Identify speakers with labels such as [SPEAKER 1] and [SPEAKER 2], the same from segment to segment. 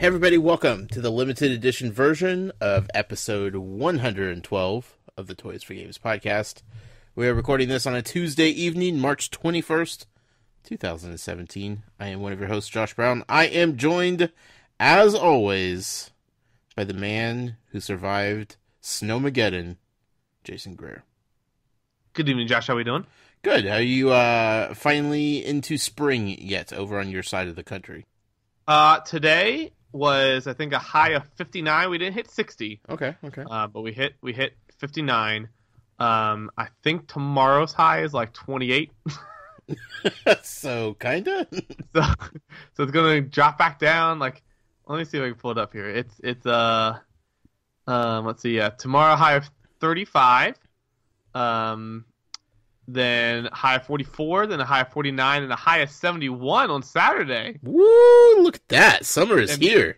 [SPEAKER 1] Hey everybody, welcome to the limited edition version of episode 112 of the Toys for Games podcast. We are recording this on a Tuesday evening, March 21st, 2017. I am one of your hosts, Josh Brown. I am joined, as always, by the man who survived Snowmageddon, Jason Greer.
[SPEAKER 2] Good evening, Josh. How are we doing?
[SPEAKER 1] Good. Are you finally into spring yet over on your side of the country?
[SPEAKER 2] Today was, I think, a high of 59. We didn't hit 60.
[SPEAKER 1] Okay.
[SPEAKER 2] But we hit 59. I think tomorrow's high is like 28.
[SPEAKER 1] So, kinda?
[SPEAKER 2] so it's gonna drop back down. Like, let me see if I can pull it up here. It's let's see. Tomorrow high of 35. Then high of 44, then a high of 49, and a high of 71 on Saturday.
[SPEAKER 1] Woo! Look at that. Summer is here.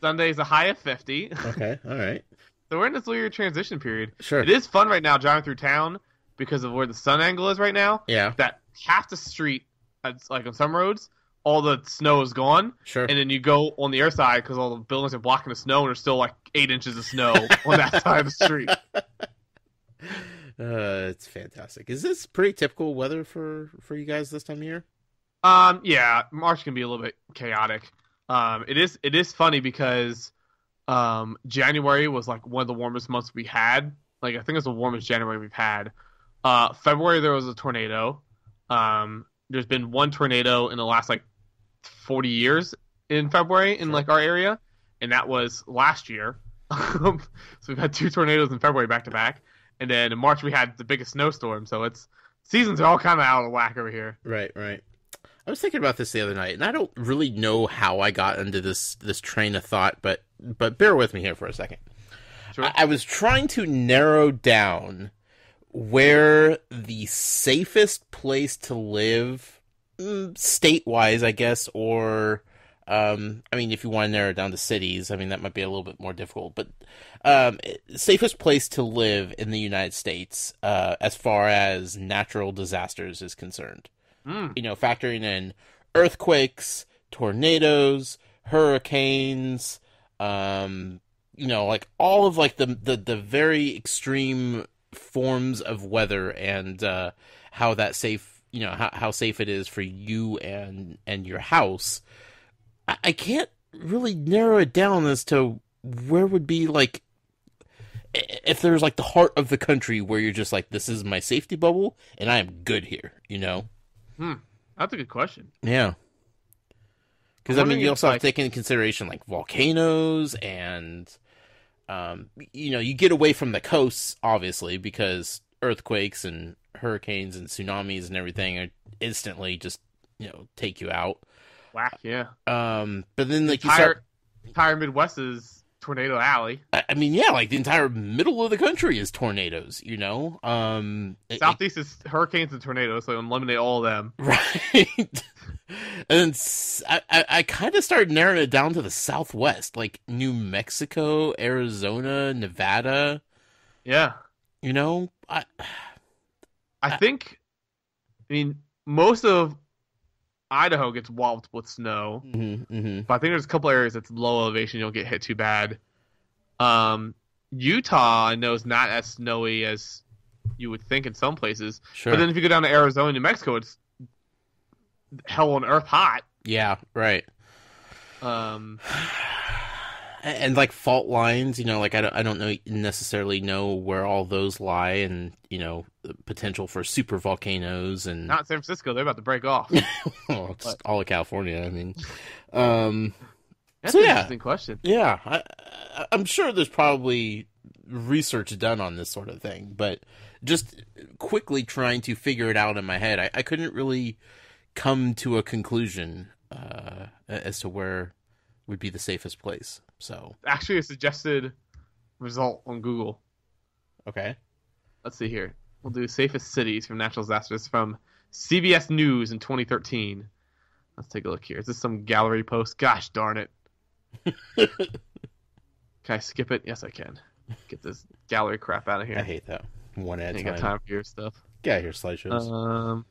[SPEAKER 2] Sunday's a high of 50.
[SPEAKER 1] Okay, all right.
[SPEAKER 2] So we're in this weird transition period.
[SPEAKER 1] Sure.
[SPEAKER 2] It is fun right now driving through town because of where the sun angle is right now.
[SPEAKER 1] Yeah.
[SPEAKER 2] That half the street, like on some roads, all the snow is gone.
[SPEAKER 1] Sure.
[SPEAKER 2] And then you go on the other side because all the buildings are blocking the snow and there's still like 8 inches of snow on that side of the street.
[SPEAKER 1] It's fantastic. Is this pretty typical weather for you guys this time of year?
[SPEAKER 2] Yeah, March can be a little bit chaotic. It is funny because January was like one of the warmest months we had. Like, I think it's the warmest January we've had. February there was a tornado. There's been one tornado in the last like 40 years in February in like our area, and that was last year. So we've had 2 tornadoes in February back to back. And then in March we had the biggest snowstorm, so seasons are all kind of out of whack over here.
[SPEAKER 1] Right. I was thinking about this the other night, and I don't really know how I got into this train of thought, but bear with me here for a second.
[SPEAKER 2] Sure.
[SPEAKER 1] I was trying to narrow down where the safest place to live, state-wise, I guess, or I mean, if you want to narrow it down to cities, I mean, that might be a little bit more difficult, but safest place to live in the United States as far as natural disasters is concerned. You know, factoring in earthquakes, tornadoes, hurricanes, you know, like all of like the very extreme forms of weather and how that safe, you know, how safe it is for you and your house. I can't really narrow it down as to where would be, like, if there's, like, the heart of the country where you're just like, this is my safety bubble, and I am good here, you know?
[SPEAKER 2] That's a good question.
[SPEAKER 1] Yeah. Because, I mean, you also have to take into consideration, like, volcanoes and, you know, you get away from the coasts, obviously, because earthquakes and hurricanes and tsunamis and everything are instantly just, you know, take you out.
[SPEAKER 2] Whack, yeah.
[SPEAKER 1] But then, like,
[SPEAKER 2] entire Midwest is tornado alley.
[SPEAKER 1] I mean, yeah, like the entire middle of the country is tornadoes, you know?
[SPEAKER 2] Southeast is hurricanes and tornadoes, so eliminate all of them.
[SPEAKER 1] Right. And then I kind of started narrowing it down to the Southwest, like New Mexico, Arizona, Nevada.
[SPEAKER 2] Yeah.
[SPEAKER 1] You know? I
[SPEAKER 2] mean, most of Idaho gets walloped with snow, but I think there's a couple areas that's low elevation. You don't get hit too bad. Utah, I know, is not as snowy as you would think in some places.
[SPEAKER 1] Sure.
[SPEAKER 2] But then if you go down to Arizona, New Mexico, it's hell on earth hot.
[SPEAKER 1] Yeah, right. And like fault lines, you know, like I don't necessarily know where all those lie, and you know, the potential for super volcanoes and
[SPEAKER 2] not San Francisco, they're about to break off.
[SPEAKER 1] Well, just all of California. I mean,
[SPEAKER 2] that's
[SPEAKER 1] so
[SPEAKER 2] an
[SPEAKER 1] yeah,
[SPEAKER 2] interesting question.
[SPEAKER 1] Yeah, I'm sure there's probably research done on this sort of thing, but just quickly trying to figure it out in my head, I couldn't really come to a conclusion as to where would be the safest place. So
[SPEAKER 2] actually, a suggested result on Google.
[SPEAKER 1] Okay.
[SPEAKER 2] Let's see here. We'll do safest cities from natural disasters from CBS News in 2013. Let's take a look here. Is this some gallery post? Gosh darn it. Can I skip it? Yes, I can. Get this gallery crap out of here.
[SPEAKER 1] I hate that. One at a time.
[SPEAKER 2] Ain't got time for your stuff.
[SPEAKER 1] Get out of here, slideshows.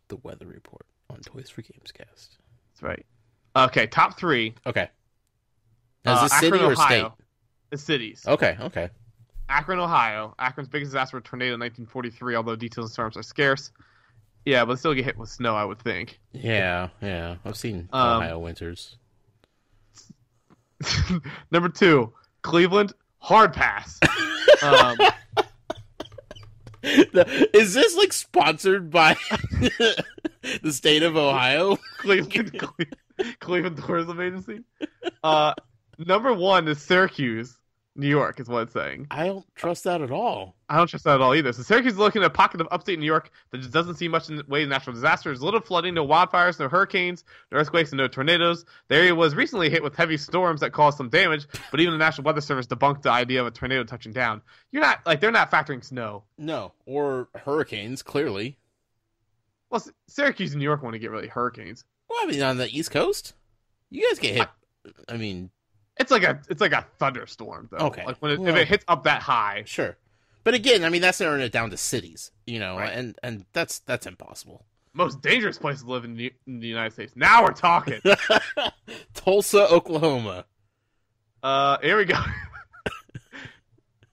[SPEAKER 1] the weather report on Toys for Games Cast.
[SPEAKER 2] That's right. Okay, top 3.
[SPEAKER 1] Okay. Now, is this
[SPEAKER 2] Akron,
[SPEAKER 1] city or
[SPEAKER 2] Ohio.
[SPEAKER 1] state?
[SPEAKER 2] The cities.
[SPEAKER 1] Okay.
[SPEAKER 2] Akron, Ohio. Akron's biggest disaster was a tornado in 1943, although details and storms are scarce. Yeah, but still get hit with snow, I would think.
[SPEAKER 1] Yeah. I've seen Ohio winters.
[SPEAKER 2] Number 2, Cleveland, hard pass.
[SPEAKER 1] Is this like sponsored by the state of Ohio?
[SPEAKER 2] Cleveland Tourism Agency. Number 1 is Syracuse, New York, is what it's saying.
[SPEAKER 1] I don't trust that at all.
[SPEAKER 2] I don't trust that at all either. So Syracuse is looking at a pocket of upstate New York that just doesn't see much in the way of natural disasters. Little flooding, no wildfires, no hurricanes, no earthquakes, and no tornadoes. The area was recently hit with heavy storms that caused some damage, but even the National Weather Service debunked the idea of a tornado touching down. They're not factoring snow.
[SPEAKER 1] No, or hurricanes, clearly.
[SPEAKER 2] Well, Syracuse and New York want to get really hurricanes.
[SPEAKER 1] Well, I mean, on the East Coast, you guys get hit. I mean,
[SPEAKER 2] it's like a thunderstorm, though.
[SPEAKER 1] Okay.
[SPEAKER 2] Like if it hits up that high.
[SPEAKER 1] Sure. But again, I mean, that's narrowing it down to cities,
[SPEAKER 2] Right.
[SPEAKER 1] and that's impossible.
[SPEAKER 2] Most dangerous place to live in the United States. Now we're talking.
[SPEAKER 1] Tulsa, Oklahoma.
[SPEAKER 2] Here we go.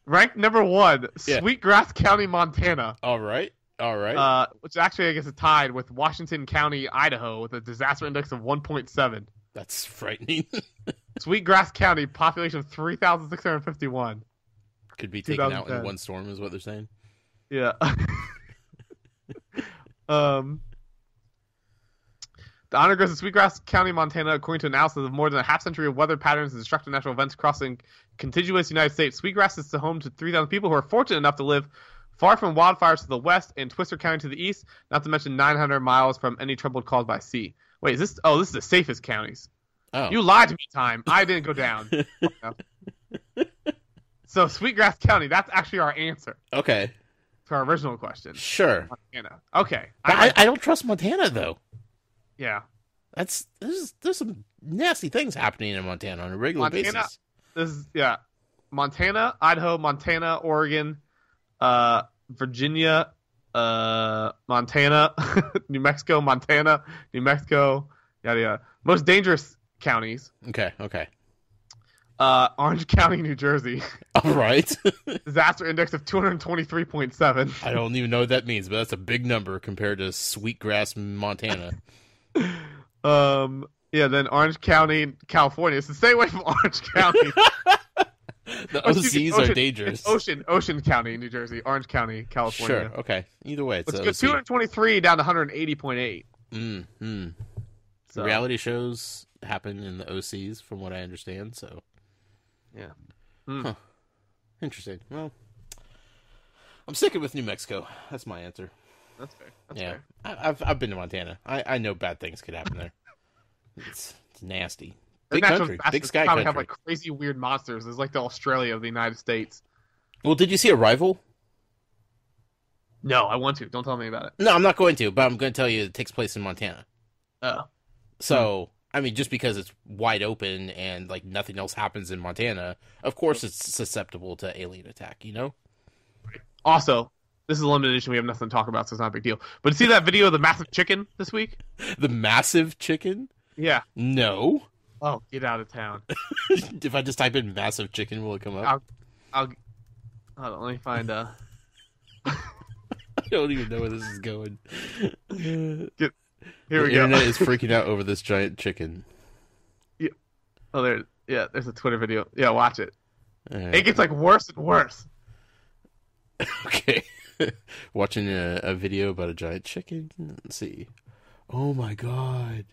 [SPEAKER 2] Ranked number 1,
[SPEAKER 1] Yeah.
[SPEAKER 2] Sweetgrass County, Montana.
[SPEAKER 1] All right.
[SPEAKER 2] Which actually, I guess, is tied with Washington County, Idaho, with a disaster index of 1.7.
[SPEAKER 1] That's frightening.
[SPEAKER 2] Sweetgrass County, population of 3,651.
[SPEAKER 1] Could be taken out in
[SPEAKER 2] 2010.
[SPEAKER 1] one storm, is what they're saying.
[SPEAKER 2] Yeah. The honor goes to Sweetgrass County, Montana, according to analysis of more than a half-century of weather patterns and destructive natural events crossing contiguous United States. Sweetgrass is the home to 3,000 people who are fortunate enough to live far from wildfires to the west and Twister County to the east, not to mention 900 miles from any trouble caused by sea. Wait, is this? Oh, this is the safest counties.
[SPEAKER 1] Oh.
[SPEAKER 2] You lied to me, time. I didn't go down. So, Sweetgrass County, that's actually our answer
[SPEAKER 1] Okay.
[SPEAKER 2] to our original question.
[SPEAKER 1] Sure.
[SPEAKER 2] Montana. Okay.
[SPEAKER 1] But I don't trust Montana, though.
[SPEAKER 2] Yeah.
[SPEAKER 1] There's some nasty things happening in Montana on a regular basis.
[SPEAKER 2] This is, yeah. Montana, Idaho, Montana, Oregon, Virginia, Montana, New Mexico, Montana, New Mexico, yada yada. Most dangerous counties.
[SPEAKER 1] Okay.
[SPEAKER 2] Orange County, New Jersey.
[SPEAKER 1] All right.
[SPEAKER 2] Disaster index of 223.7.
[SPEAKER 1] I don't even know what that means, but that's a big number compared to Sweetgrass, Montana.
[SPEAKER 2] Yeah, then Orange County, California. So stay away from Orange County.
[SPEAKER 1] The OCs are dangerous.
[SPEAKER 2] Ocean County, New Jersey. Orange County, California.
[SPEAKER 1] Sure. Okay. Either way, it's
[SPEAKER 2] Let's go 223 down to 180.8.
[SPEAKER 1] Mm-hmm.
[SPEAKER 2] So,
[SPEAKER 1] reality shows happen in the OCs, from what I understand. So,
[SPEAKER 2] yeah.
[SPEAKER 1] Huh. Interesting. Well, I'm sticking with New Mexico. That's my answer.
[SPEAKER 2] That's fair.
[SPEAKER 1] Fair. I've been to Montana. I know bad things could happen there. It's nasty. Big country. Big sky country.
[SPEAKER 2] Have like crazy weird monsters. It's like the Australia of the United States.
[SPEAKER 1] Well, did you see Arrival?
[SPEAKER 2] No, I want to. Don't tell me about it.
[SPEAKER 1] No, I'm not going to, but I'm going to tell you it takes place in Montana.
[SPEAKER 2] Oh.
[SPEAKER 1] So, I mean, just because it's wide open and like nothing else happens in Montana, of course it's susceptible to alien attack,
[SPEAKER 2] Also, this is a limited edition. We have nothing to talk about, so it's not a big deal. But see that video of the massive chicken this week?
[SPEAKER 1] The massive chicken?
[SPEAKER 2] Yeah.
[SPEAKER 1] No.
[SPEAKER 2] Oh, get out of town.
[SPEAKER 1] If I just type in massive chicken, will it come up?
[SPEAKER 2] Hold on, let me find
[SPEAKER 1] I don't even know where this is going.
[SPEAKER 2] Here
[SPEAKER 1] the
[SPEAKER 2] we go.
[SPEAKER 1] internet is freaking out over this giant chicken.
[SPEAKER 2] Yeah. Oh, there's a Twitter video. Yeah, watch it.
[SPEAKER 1] Right.
[SPEAKER 2] It gets like worse and worse.
[SPEAKER 1] Okay. Watching a video about a giant chicken. Let's see. Oh my god.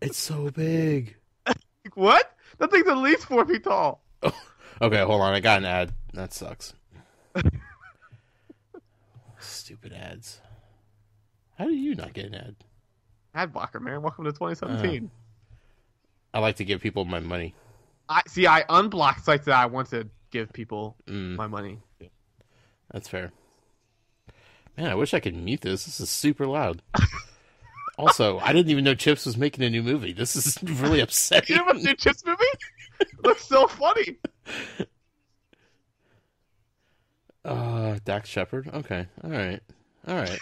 [SPEAKER 1] It's so big.
[SPEAKER 2] What? That thing's at least 4 feet tall.
[SPEAKER 1] Oh, okay, hold on. I got an ad. That sucks. Stupid ads. How do you not get an ad?
[SPEAKER 2] Ad blocker, man. Welcome to 2017.
[SPEAKER 1] I like to give people my money.
[SPEAKER 2] I unblock sites that I want to give people my money.
[SPEAKER 1] That's fair. Man, I wish I could mute this. This is super loud. Also, I didn't even know Chips was making a new movie. This is really upsetting.
[SPEAKER 2] You know a new Chips movie? It looks so funny.
[SPEAKER 1] Dax Shepard? Okay. All right.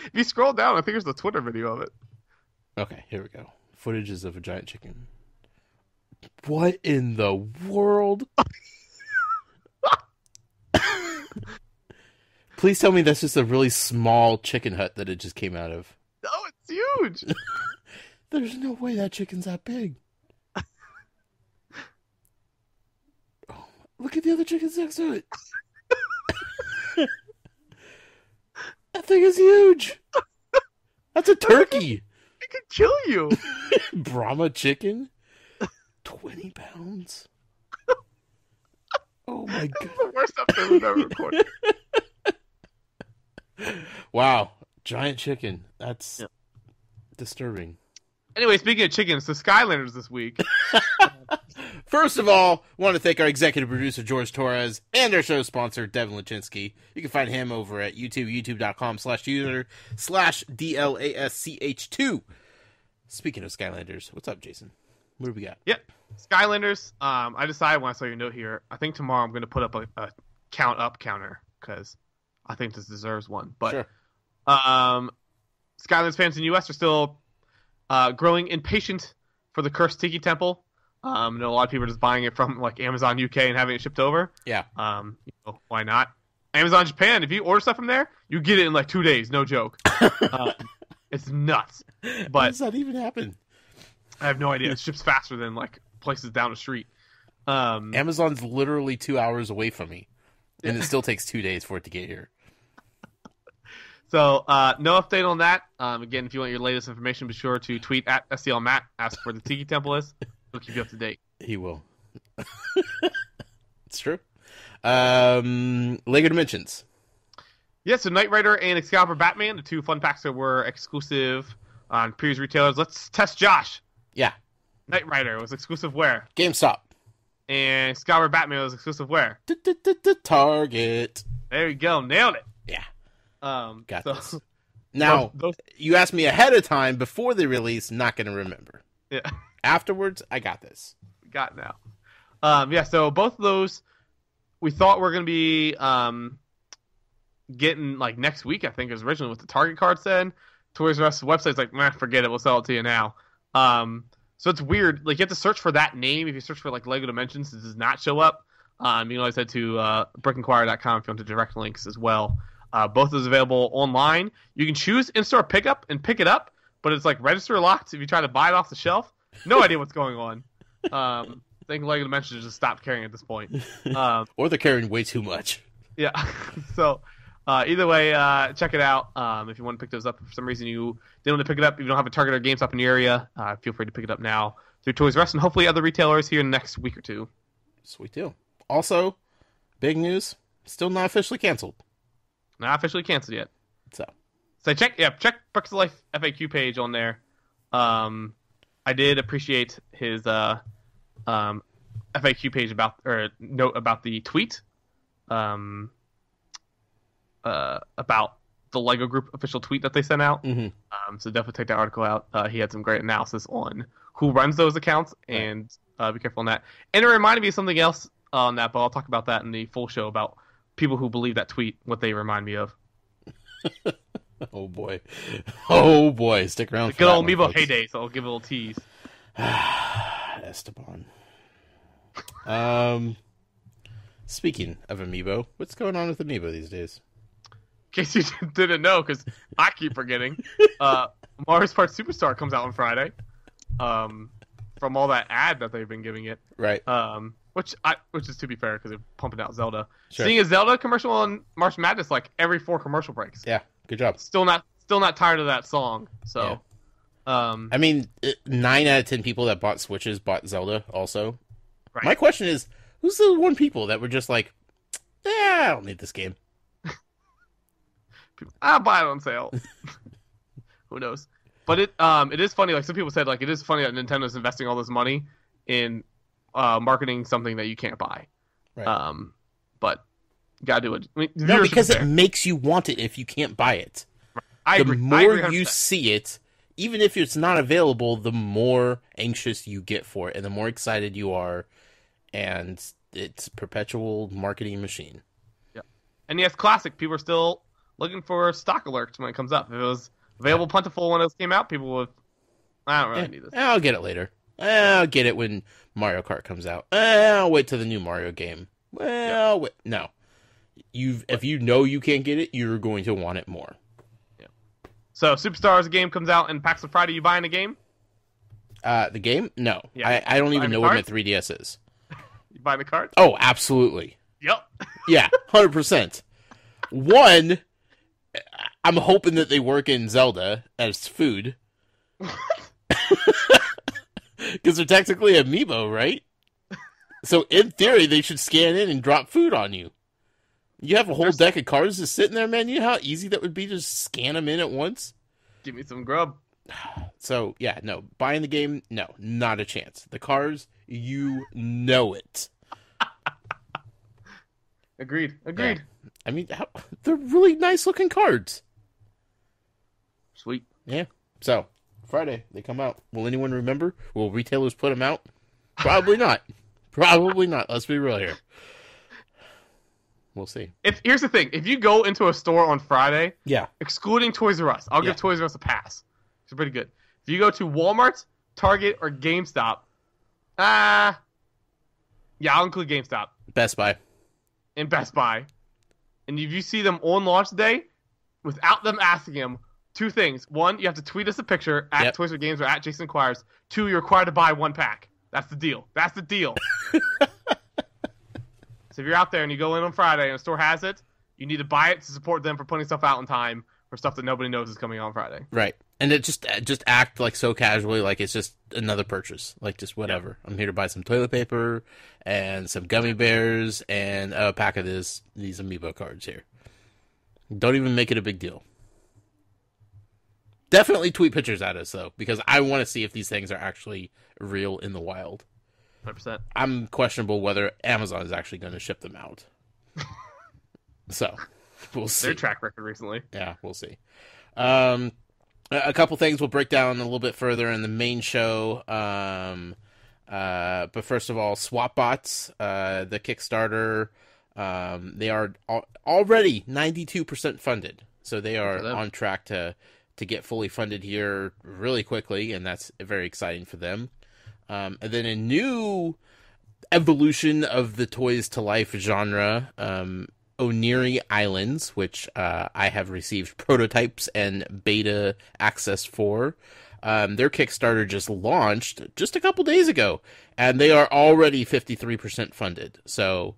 [SPEAKER 2] If you scroll down, I think there's the Twitter video of it.
[SPEAKER 1] Okay, here we go. Footages of a giant chicken. What in the world? Please tell me that's just a really small chicken hut that it just came out of.
[SPEAKER 2] No, it's huge.
[SPEAKER 1] There's no way that chicken's that big. Oh, look at the other chickens next to it. That thing is huge. That's a turkey.
[SPEAKER 2] It could kill you.
[SPEAKER 1] Brahma chicken? 20 pounds? Oh my god.
[SPEAKER 2] That's the worst episode we've ever recorded.
[SPEAKER 1] Wow. Giant chicken. That's disturbing.
[SPEAKER 2] Anyway, speaking of chickens, the Skylanders this week.
[SPEAKER 1] First of all, I want to thank our executive producer, George Torres, and our show sponsor, Devin Lachinsky. You can find him over at YouTube, youtube.com/user/DLASCH2. Speaking of Skylanders, what's up, Jason? What do we got?
[SPEAKER 2] Yep. Skylanders. I decided when I saw your note here, I think tomorrow I'm going to put up a count up counter because I think this deserves one. But
[SPEAKER 1] Sure.
[SPEAKER 2] Skylanders fans in the U.S. are still growing impatient for the Cursed Tiki Temple. I know a lot of people are just buying it from like Amazon UK and having it shipped over.
[SPEAKER 1] Yeah.
[SPEAKER 2] Why not? Amazon Japan, if you order stuff from there, you get it in like 2 days, no joke. It's nuts. But
[SPEAKER 1] how does that even happen?
[SPEAKER 2] I have no idea. It ships faster than like places down the street.
[SPEAKER 1] Amazon's literally 2 hours away from me, and it still takes 2 days for it to get here.
[SPEAKER 2] So, no update on that. Again, if you want your latest information, be sure to tweet at STLMatt, ask where the Tiki Temple is. He'll keep you up to date.
[SPEAKER 1] He will. It's true. Lego Dimensions.
[SPEAKER 2] Yeah, so Knight Rider and Excalibur Batman, the two fun packs that were exclusive on previous retailers. Let's test Josh.
[SPEAKER 1] Yeah.
[SPEAKER 2] Knight Rider was exclusive where?
[SPEAKER 1] GameStop.
[SPEAKER 2] And Excalibur Batman was exclusive where?
[SPEAKER 1] Target.
[SPEAKER 2] There you go. Nailed it.
[SPEAKER 1] Yeah. Got
[SPEAKER 2] so,
[SPEAKER 1] this. Now, you asked me ahead of time before the release, not going to remember.
[SPEAKER 2] Yeah.
[SPEAKER 1] Afterwards, I got this.
[SPEAKER 2] Got it now. Yeah, so both of those we thought were going to be getting like next week, I think, is originally what the Target card said. Toys R Us website's like, forget it, we'll sell it to you now. So it's weird. Like, you have to search for that name. If you search for like Lego Dimensions, it does not show up. You can always head to brickinquirer.com if you want the direct links as well. Both of those available online. You can choose in-store pickup and pick it up, but it's like register locked if you try to buy it off the shelf. No idea what's going on. I think Lego Dimensions just stopped carrying at this point.
[SPEAKER 1] Or they're carrying way too much.
[SPEAKER 2] Yeah. So either way, check it out. If you want to pick those up, if for some reason you didn't want to pick it up, if you don't have a Target or GameStop in your area, feel free to pick it up now through Toys R Us and hopefully other retailers here in the next week or two.
[SPEAKER 1] Sweet deal. Also, big news, still not officially canceled.
[SPEAKER 2] Not officially canceled yet.
[SPEAKER 1] So
[SPEAKER 2] check Bricks of Life FAQ page on there. I did appreciate his FAQ page about note about the tweet about the Lego Group official tweet that they sent out.
[SPEAKER 1] Mm-hmm.
[SPEAKER 2] So definitely take that article out. He had some great analysis on who runs those accounts and be careful on that. And it reminded me of something else on that, but I'll talk about that in the full show about people who believe that tweet, what they remind me of.
[SPEAKER 1] Oh boy. Stick around.
[SPEAKER 2] The good old Amiibo heyday, so I'll give a little tease.
[SPEAKER 1] Esteban. Speaking of Amiibo, what's going on with Amiibo these days?
[SPEAKER 2] In case you didn't know, because I keep forgetting, Mario Party Superstar comes out on Friday. From all that ad that they've been giving it,
[SPEAKER 1] right?
[SPEAKER 2] Which is to be fair, because they're pumping out Zelda.
[SPEAKER 1] Sure.
[SPEAKER 2] Seeing a Zelda commercial on March Madness like every 4 commercial breaks.
[SPEAKER 1] Yeah, good job.
[SPEAKER 2] Still not tired of that song. So,
[SPEAKER 1] yeah. I mean, 9 out of 10 people that bought Switches bought Zelda also.
[SPEAKER 2] Right.
[SPEAKER 1] My question is, who's the one people that were just like, I don't need this game.
[SPEAKER 2] I'll buy it on sale. Who knows? But it is funny. Like some people said, like it is funny that Nintendo's investing all this money in marketing something that you can't buy.
[SPEAKER 1] Right.
[SPEAKER 2] But you gotta do it. I mean,
[SPEAKER 1] no, because it makes you want it if you can't buy it.
[SPEAKER 2] Right. I agree.
[SPEAKER 1] The more you see it, even if it's not available, the more anxious you get for it, and the more excited you are, and it's a perpetual marketing machine.
[SPEAKER 2] Yeah. And yes, classic. People are still looking for stock alerts when it comes up. If it was available plentiful when it came out, people would. I don't really need this.
[SPEAKER 1] I'll get it later. I'll get it when Mario Kart comes out. I'll wait till the new Mario game. Well, wait. No. If you know you can't get it, you're going to want it more.
[SPEAKER 2] Yeah. So, Superstars game comes out in PAX on Friday. You buying the game?
[SPEAKER 1] The game? No.
[SPEAKER 2] Yeah.
[SPEAKER 1] I don't even know what my 3DS is.
[SPEAKER 2] You buying the card?
[SPEAKER 1] Oh, absolutely.
[SPEAKER 2] Yep.
[SPEAKER 1] Yeah, 100%. One, I'm hoping that they work in Zelda as food. Because they're technically amiibo, right? So in theory, they should scan in and drop food on you. You have a whole deck of cards just sitting there, man. You know how easy that would be to just scan them in at once?
[SPEAKER 2] Give me some grub.
[SPEAKER 1] So, yeah, no. Buying the game, no. Not a chance. The cards, you know it.
[SPEAKER 2] Agreed.
[SPEAKER 1] Yeah. I mean, they're really nice-looking cards.
[SPEAKER 2] Sweet.
[SPEAKER 1] Yeah. So, Friday, they come out. Will anyone remember? Will retailers put them out? Probably not. Probably not. Let's be real here. We'll see.
[SPEAKER 2] Here's the thing. If you go into a store on Friday,
[SPEAKER 1] Yeah.
[SPEAKER 2] excluding Toys R Us, I'll give Toys R Us a pass. It's pretty good. If you go to Walmart, Target, or GameStop, I'll include GameStop.
[SPEAKER 1] Best Buy.
[SPEAKER 2] And Best Buy. And if you see them on launch day, without them asking them, two things. One, you have to tweet us a picture at Toys for Games or at Jason Inquires. Two, you're required to buy one pack. That's the deal. That's the deal. So if you're out there and you go in on Friday and a store has it, you need to buy it to support them for putting stuff out in time for stuff that nobody knows is coming on Friday.
[SPEAKER 1] Right. And it just act like so casually, like it's just another purchase. Like just whatever. I'm here to buy some toilet paper and some gummy bears and a pack of these amiibo cards here. Don't even make it a big deal. Definitely tweet pictures at us, though, because I want to see if these things are actually real in the wild.
[SPEAKER 2] 100%.
[SPEAKER 1] I'm questionable whether Amazon is actually going to ship them out. So, we'll see.
[SPEAKER 2] Their track record recently.
[SPEAKER 1] Yeah, we'll see. A couple things we'll break down a little bit further in the main show. But first of all, SwapBots, the Kickstarter, they are already 92% funded. So they are on track to get fully funded here really quickly, and that's very exciting for them. And then a new evolution of the Toys to Life genre, Oniri Islands, which I have received prototypes and beta access for. Their Kickstarter just launched just a couple days ago, and they are already 53% funded. So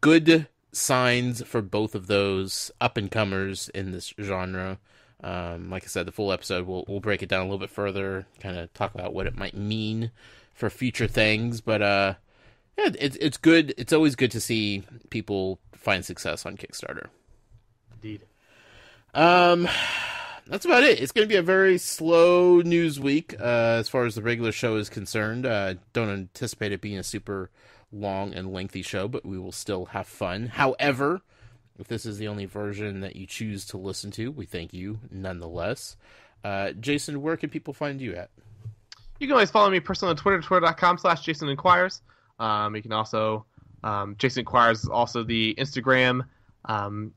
[SPEAKER 1] good signs for both of those up-and-comers in this genre. Like I said, the full episode, we'll break it down a little bit further, kind of talk about what it might mean for future things. But yeah, it's good. It's always good to see people find success on Kickstarter.
[SPEAKER 2] Indeed.
[SPEAKER 1] That's about it. It's going to be a very slow news week as far as the regular show is concerned. Don't anticipate it being a super long and lengthy show, but we will still have fun. However, if this is the only version that you choose to listen to, we thank you nonetheless. Jason, where can people find you at?
[SPEAKER 2] You can always follow me personally on Twitter, twitter.com/JasonInquires. You can also, Jason Inquires is also the Instagram and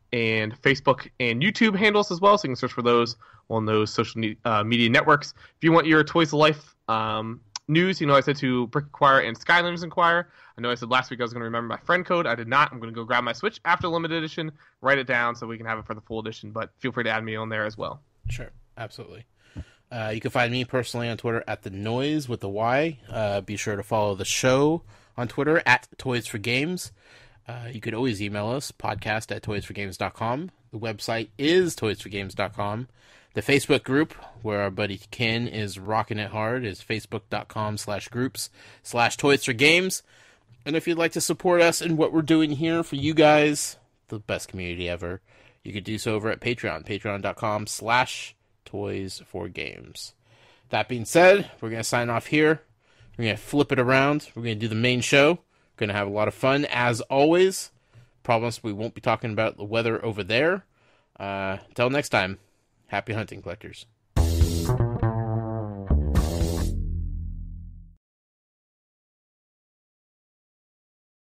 [SPEAKER 2] Facebook and YouTube handles as well, so you can search for those on those social media networks. If you want your Toys to Life news, you know I said to Brick Inquire and Skylanders Inquire. I know I said last week I was going to remember my friend code. I did not. I'm going to go grab my Switch after limited edition, write it down so we can have it for the full edition, but feel free to add me on there as well.
[SPEAKER 1] Sure, absolutely. You can find me personally on Twitter at The Noise with the Y. Be sure to follow the show on Twitter at Toys for Games. You could always email us, podcast@toysforgames.com. The website is toysforgames.com. The Facebook group, where our buddy Ken is rocking it hard, is facebook.com/groups/toysforgames. And if you'd like to support us in what we're doing here for you guys, the best community ever, you could do so over at Patreon, patreon.com/toysforgames. That being said, we're going to sign off here. We're going to flip it around. We're going to do the main show. We're going to have a lot of fun, as always. Promise we won't be talking about the weather over there. Until next time, happy hunting, collectors.